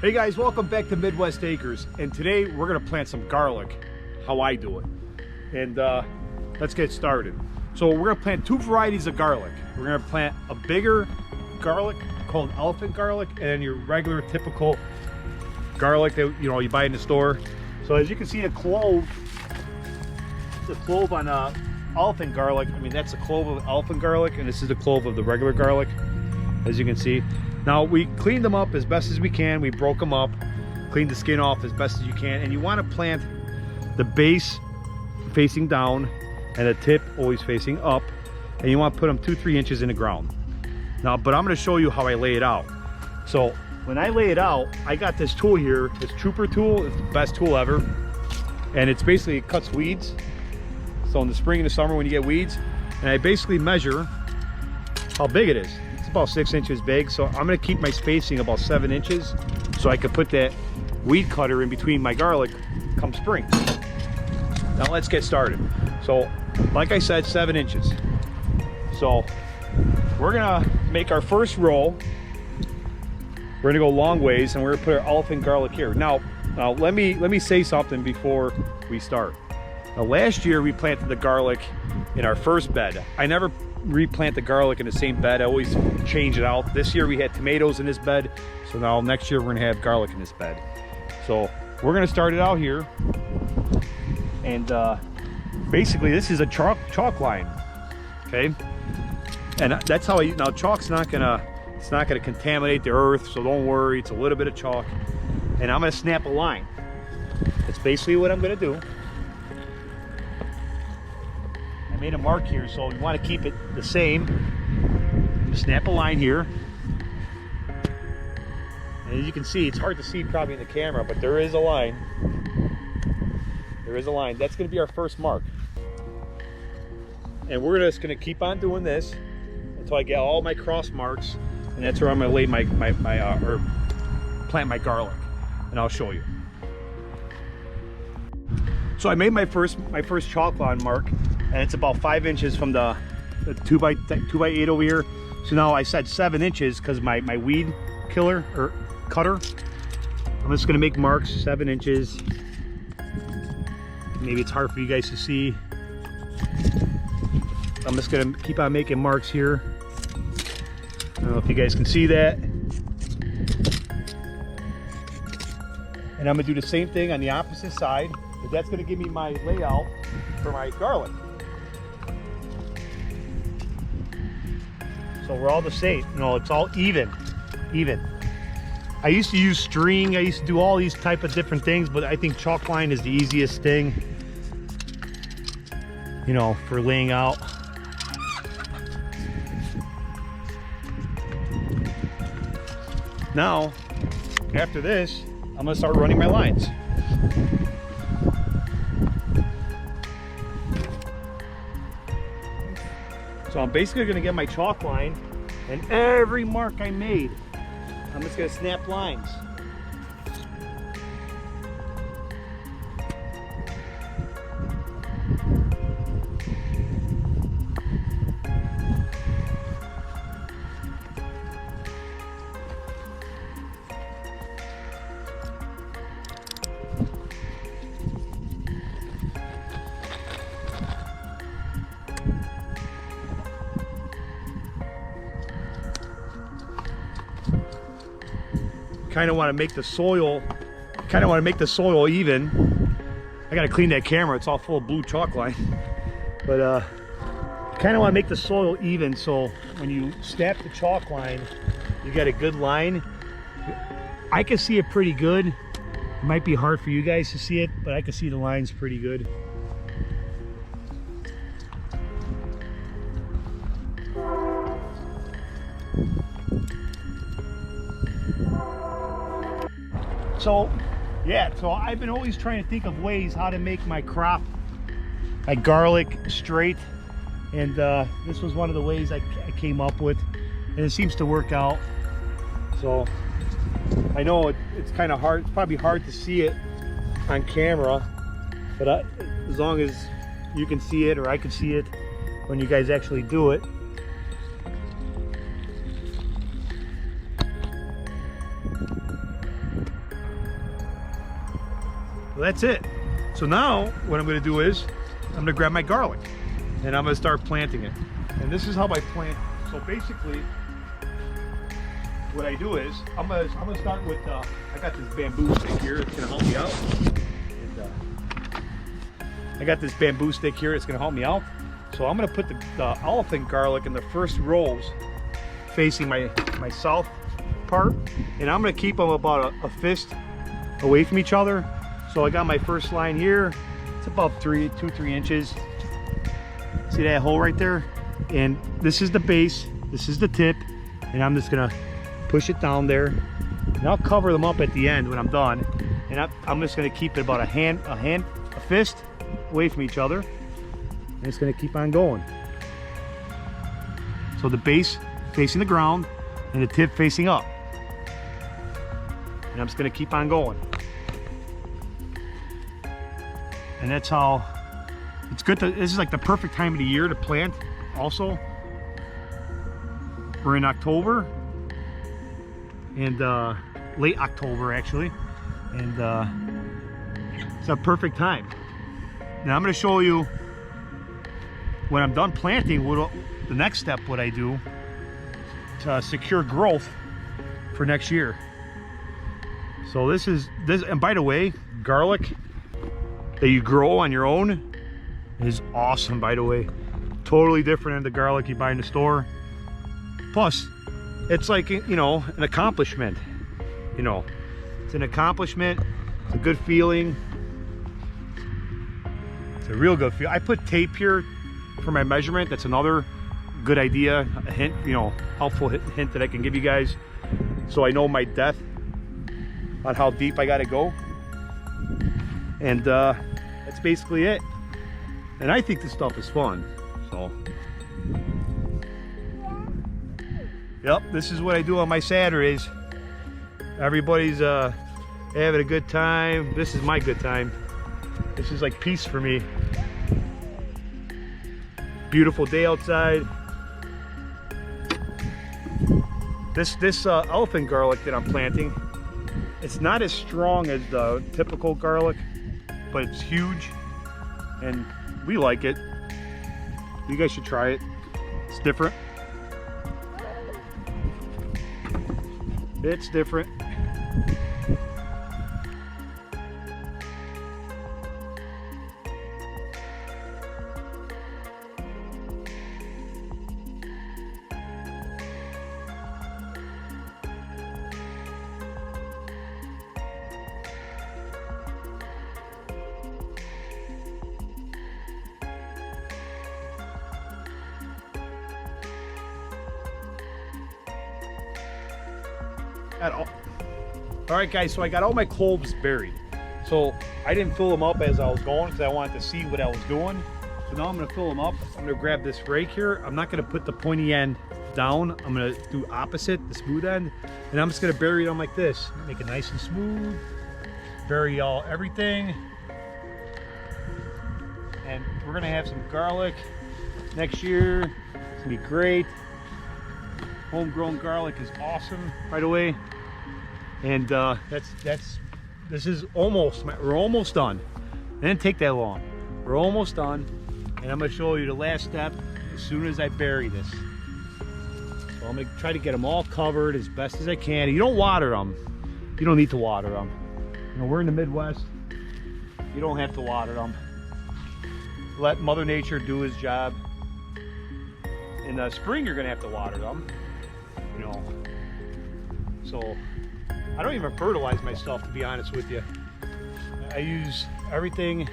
Hey guys, welcome back to Midwest Acres, and today we're gonna plant some garlic, how I do it. And let's get started. So we're gonna plant two varieties of garlic. We're gonna plant a bigger garlic called elephant garlic, and then your regular typical garlic that you buy in the store. So as you can see, a clove on elephant garlic. I mean, that's a clove of elephant garlic, and this is the clove of the regular garlic, as you can see. Now, we cleaned them up as best as we can. We broke them up, cleaned the skin off as best as you can, and you want to plant the base facing down and the tip always facing up, and you want to put them 2-3 inches in the ground. Now, but I'm going to show you how I lay it out. So when I lay it out, I got this tool here, this Trooper tool. It's the best tool ever, and it's basically, it cuts weeds. So in the spring and the summer when you get weeds, and I basically measure how big it is. About 6 inches big, so I'm going to keep my spacing about 7 inches so I can put that weed cutter in between my garlic come spring. Now let's get started. So like I said, 7 inches. So we're gonna make our first row. We're gonna go long ways, and we're gonna put our elephant garlic here. Now let me say something before we start. Now, last year we planted the garlic in our first bed. I never replant the garlic in the same bed. I always change it out. This year we had tomatoes in this bed, so now next year we're gonna have garlic in this bed. So we're gonna start it out here, and basically this is a chalk line, okay? And that's how now chalk's not gonna contaminate the earth, so don't worry. It's a little bit of chalk, and I'm gonna snap a line. That's basically what I'm gonna do. Made a mark here, so you want to keep it the same. Snap a line here, and as you can see, it's hard to see probably in the camera, but there is a line. There is a line. That's going to be our first mark, and we're just going to keep on doing this until I get all my cross marks, and that's where I'm going to lay or plant my garlic, and I'll show you. So I made my first chalk line mark, and it's about 5 inches from the 2x8 over here. So now I said 7 inches because my weed killer or cutter. I'm just gonna make marks 7 inches. Maybe it's hard for you guys to see. I'm just gonna keep on making marks here. I don't know if you guys can see that. And I'm gonna do the same thing on the opposite side, but that's gonna give me my layout for my garlic. So we're all the same, it's all even. I used to use string, I used to do all these type of different things, but I think chalk line is the easiest thing, for laying out. Now, after this, I'm gonna start running my lines. So I'm basically gonna get my chalk line, and every mark I made, I'm just gonna snap lines. Kind of want to make the soil even. I gotta clean that camera, it's all full of blue chalk line. But kind of want to make the soil even, so when you snap the chalk line, you got a good line. I can see it pretty good. It might be hard for you guys to see it, but I can see the lines pretty good. So yeah, so I've been always trying to think of ways how to make my garlic straight, and this was one of the ways I came up with, and it seems to work out. So I know it's kind of hard, it's probably hard to see it on camera, but as long as you can see it, or I can see it when you guys actually do it. Well, that's it. So now what I'm gonna do is I'm gonna grab my garlic and I'm gonna start planting it. And this is how I plant. So basically what I do is I'm gonna start with I got this bamboo stick here. It's gonna help me out. And, I got this bamboo stick here. It's gonna help me out. So I'm gonna put the elephant garlic in the first rows facing my south part, and I'm gonna keep them about a fist away from each other. So I got my first line here. It's about 3 inches. See that hole right there? And this is the base, this is the tip, and I'm just gonna push it down there, and I'll cover them up at the end when I'm done. And I'm just gonna keep it about a fist away from each other, and it's gonna keep on going. So the base facing the ground and the tip facing up, and I'm just gonna keep on going. And that's how it's good to, this is like the perfect time of the year to plant. Also, we're in October, and late October actually, and it's a perfect time. Now I'm going to show you when I'm done planting what the next step, what I do to secure growth for next year. So this, and by the way, garlic that you grow on your own is awesome, by the way. Totally different than the garlic you buy in the store. Plus, it's like, you know, an accomplishment. You know, it's an accomplishment. It's a good feeling. It's a real good feel. I put tape here for my measurement. That's another good idea, a hint, you know, helpful hint that I can give you guys, so I know my depth on how deep I got to go. And that's basically it. And I think this stuff is fun. So, yep, this is what I do on my Saturdays. Everybody's having a good time. This is my good time. This is like peace for me. Beautiful day outside. This elephant garlic that I'm planting, it's not as strong as the typical garlic, but it's huge, and we like it. You guys should try it. It's different. It's different. All right, guys, so I got all my cloves buried. So I didn't fill them up as I was going because I wanted to see what I was doing. So now I'm gonna fill them up. I'm gonna grab this rake here. I'm not gonna put the pointy end down. I'm gonna do opposite, the smooth end. And I'm just gonna bury them like this. Make it nice and smooth. Bury everything. And we're gonna have some garlic next year. It's gonna be great. Homegrown garlic is awesome, by the way. And this is almost, we're almost done. It didn't take that long. We're almost done, and I'm gonna show you the last step as soon as I bury this. So I'm gonna try to get them all covered as best as I can. You don't water them. You don't need to water them. You know, we're in the Midwest. You don't have to water them. Let Mother Nature do his job. In the spring, you're gonna have to water them. You know, so I don't even fertilize my stuff, to be honest with you. I use everything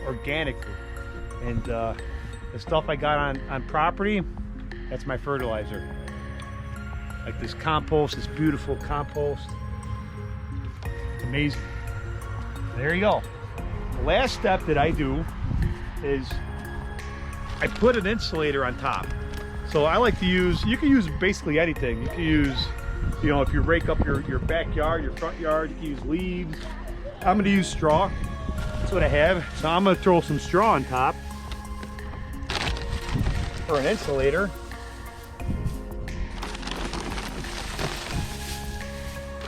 organically, and the stuff I got on property, that's my fertilizer. Like this compost, this beautiful compost. It's amazing. There you go. The last step that I do is I put an insulator on top. So I like to use, you can use basically anything. You can use, you know, if you rake up your backyard, your front yard, you can use leaves. I'm gonna use straw. That's what I have. So I'm gonna throw some straw on top for an insulator.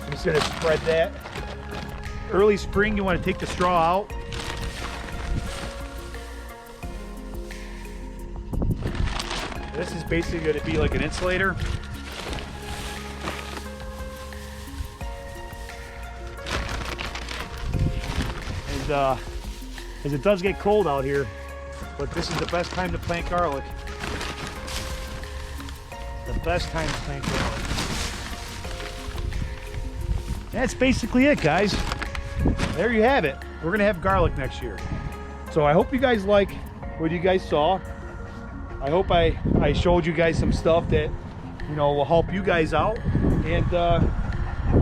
I'm just gonna spread that early spring, you want to take the straw out. This is basically going to be like an insulator. And as it does get cold out here, but this is the best time to plant garlic. The best time to plant garlic. That's basically it, guys. There you have it. We're gonna have garlic next year. So I hope you guys like what you guys saw. I hope I showed you guys some stuff that, you know, will help you guys out. And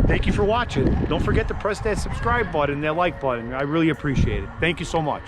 thank you for watching. Don't forget to press that subscribe button, that like button. I really appreciate it. Thank you so much.